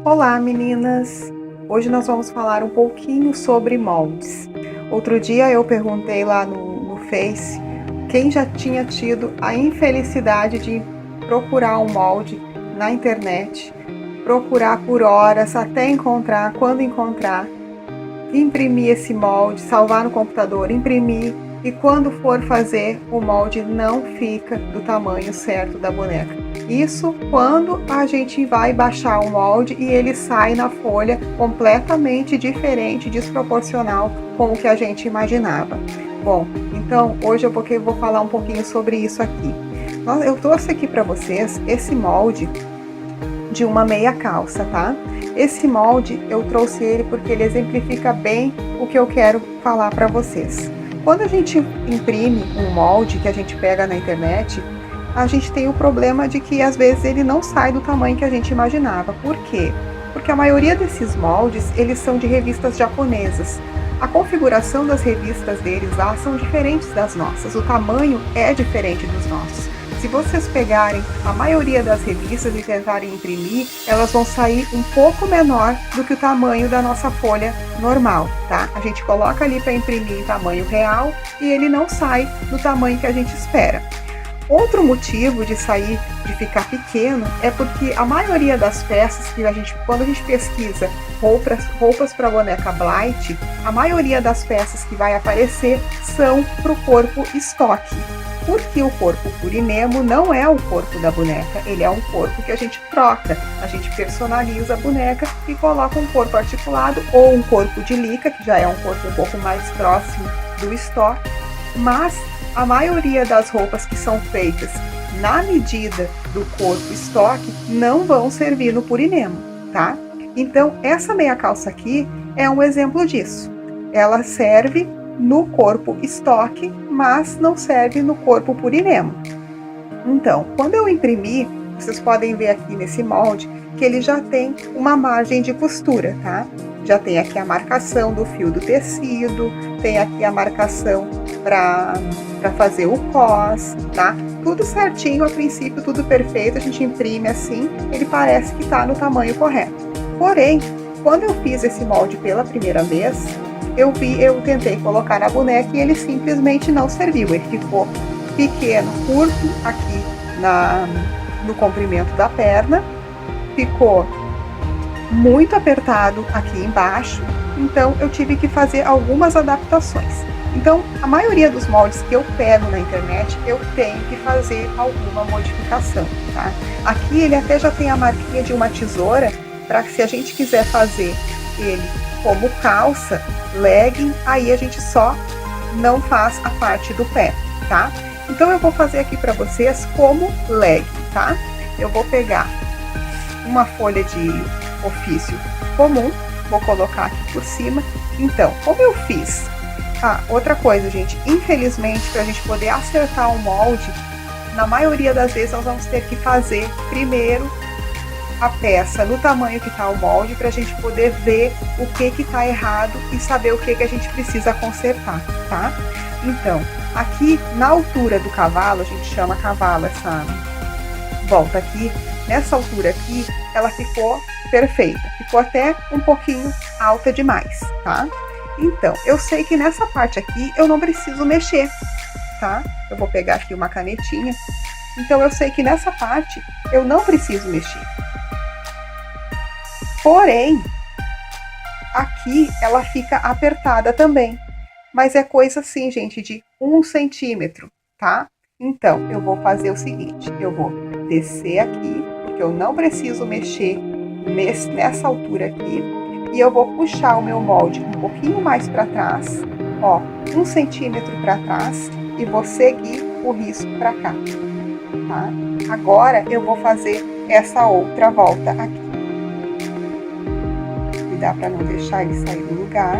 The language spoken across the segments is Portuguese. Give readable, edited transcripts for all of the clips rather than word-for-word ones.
Olá, meninas! Hoje nós vamos falar um pouquinho sobre moldes. Outro dia eu perguntei lá no Face quem já tinha tido a infelicidade de procurar um molde na internet, procurar por horas até encontrar, quando encontrar, imprimir esse molde, salvar no computador, imprimir, e quando for fazer, o molde não fica do tamanho certo da boneca. Isso quando a gente vai baixar o molde e ele sai na folha completamente diferente, desproporcional com o que a gente imaginava. Bom, então hoje eu vou falar um pouquinho sobre isso aqui. Eu trouxe aqui para vocês esse molde de uma meia calça, tá? Esse molde eu trouxe ele porque ele exemplifica bem o que eu quero falar para vocês. Quando a gente imprime um molde que a gente pega na internet, a gente tem o problema de que às vezes ele não sai do tamanho que a gente imaginava. Por quê? Porque a maioria desses moldes, eles são de revistas japonesas. A configuração das revistas deles lá são diferentes das nossas, o tamanho é diferente dos nossos. Se vocês pegarem a maioria das revistas e tentarem imprimir, elas vão sair um pouco menor do que o tamanho da nossa folha normal, tá? A gente coloca ali para imprimir em tamanho real e ele não sai do tamanho que a gente espera. Outro motivo de ficar pequeno é porque a maioria das peças que quando a gente pesquisa roupas para boneca Blight, a maioria das peças que vai aparecer são para o corpo estoque. Porque o corpo Purinemo não é o corpo da boneca, ele é um corpo que a gente troca, a gente personaliza a boneca e coloca um corpo articulado ou um corpo de lica, que já é um corpo um pouco mais próximo do estoque, mas a maioria das roupas que são feitas na medida do corpo estoque não vão servir no Purinemo, tá? Então essa meia calça aqui é um exemplo disso, ela serve no corpo estoque, mas não serve no corpo Purinemo. Então, quando eu imprimir, vocês podem ver aqui nesse molde que ele já tem uma margem de costura, tá? Já tem aqui a marcação do fio do tecido, tem aqui a marcação para fazer o cos, tá? Tudo certinho, a princípio, tudo perfeito, a gente imprime assim, ele parece que está no tamanho correto. Porém, quando eu fiz esse molde pela primeira vez, eu tentei colocar na boneca e ele simplesmente não serviu. Ele ficou pequeno, curto aqui no comprimento da perna, ficou muito apertado aqui embaixo, então eu tive que fazer algumas adaptações. Então, a maioria dos moldes que eu pego na internet, eu tenho que fazer alguma modificação, tá? Aqui ele até já tem a marquinha de uma tesoura, para que se a gente quiser fazer ele como calça, legging, aí a gente só não faz a parte do pé, tá? Então eu vou fazer aqui para vocês como legging, tá? Eu vou pegar uma folha de ofício comum, vou colocar aqui por cima. Então, como eu fiz? Outra coisa, gente, infelizmente, para a gente poder acertar o molde, na maioria das vezes nós vamos ter que fazer primeiro a peça no tamanho que está o molde, para a gente poder ver o que está errado e saber o que a gente precisa consertar, tá? Então, aqui na altura do cavalo, a gente chama cavalo essa volta aqui, nessa altura aqui, ela ficou perfeita, ficou até um pouquinho alta demais, tá? Então, eu sei que nessa parte aqui eu não preciso mexer, tá? Eu vou pegar aqui uma canetinha, então eu sei que nessa parte eu não preciso mexer. Porém, aqui ela fica apertada também, mas é coisa assim, gente, de 1 centímetro, tá? Então, eu vou fazer o seguinte, eu vou descer aqui, porque eu não preciso mexer nessa altura aqui, e eu vou puxar o meu molde um pouquinho mais para trás, ó, 1 centímetro para trás, e vou seguir o risco para cá, tá? Agora, eu vou fazer essa outra volta aqui. Cuidar para não deixar ele sair do lugar.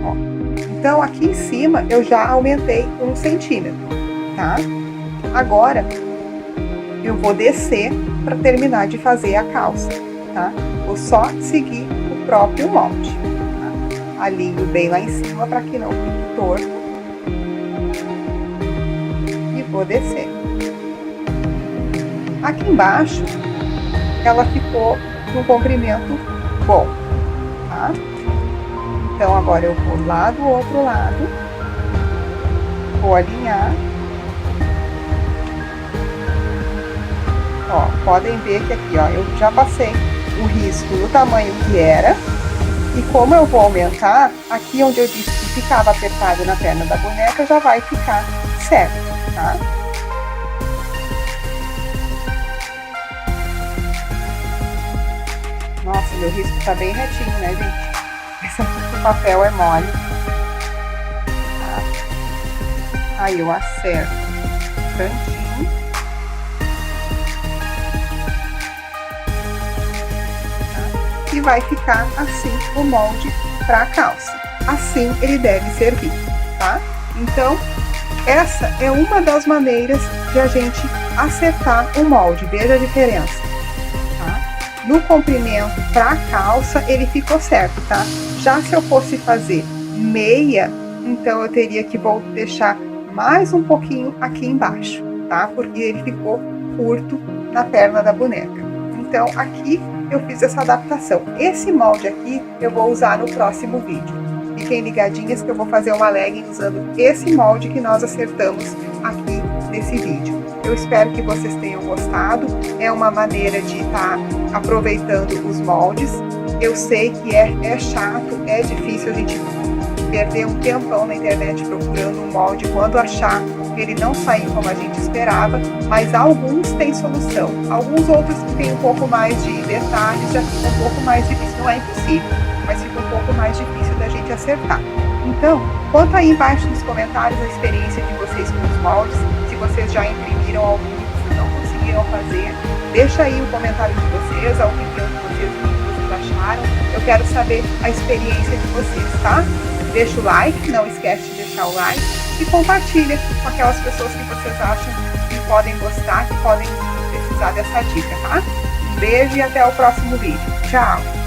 Ó. Então, aqui em cima, eu já aumentei 1 centímetro, tá? Agora, eu vou descer para terminar de fazer a calça, tá? Vou só seguir o próprio molde, tá? Alinho bem lá em cima para que não fique torto. E vou descer. Aqui embaixo, ela ficou no comprimento bom, tá? Então, agora eu vou lá do outro lado, vou alinhar. Ó, podem ver que aqui, ó, eu já passei o risco no tamanho que era. E como eu vou aumentar, aqui onde eu disse que ficava apertado na perna da boneca, já vai ficar certo, tá? Nossa, meu risco tá bem retinho, né, gente? Esse aqui o papel é mole. Tá? Aí eu acerto o cantinho. Tá? E vai ficar assim o molde para a calça. Assim ele deve servir, tá? Então, essa é uma das maneiras de a gente acertar o molde. Veja a diferença. No comprimento para a calça, ele ficou certo, tá? Já se eu fosse fazer meia, então eu teria que deixar mais um pouquinho aqui embaixo, tá? Porque ele ficou curto na perna da boneca. Então, aqui eu fiz essa adaptação. Esse molde aqui eu vou usar no próximo vídeo. Fiquem ligadinhas que eu vou fazer uma legging usando esse molde que nós acertamos aqui nesse vídeo. Eu espero que vocês tenham gostado. É uma maneira de estar aproveitando os moldes. Eu sei que é chato, é difícil a gente perder um tempão na internet procurando um molde quando achar que ele não saiu como a gente esperava, mas alguns têm solução. Alguns outros que têm um pouco mais de detalhes já fica um pouco mais difícil. Não é impossível, mas fica um pouco mais difícil da gente acertar. Então, conta aí embaixo nos comentários a experiência de vocês com os moldes. Se vocês já imprimiram algum e não conseguiram fazer, deixa aí o comentário de vocês, a opinião de vocês, o que vocês acharam. Eu quero saber a experiência de vocês, tá? Deixa o like, não esquece de deixar o like e compartilha com aquelas pessoas que vocês acham que podem gostar, que podem precisar dessa dica, tá? Um beijo e até o próximo vídeo. Tchau!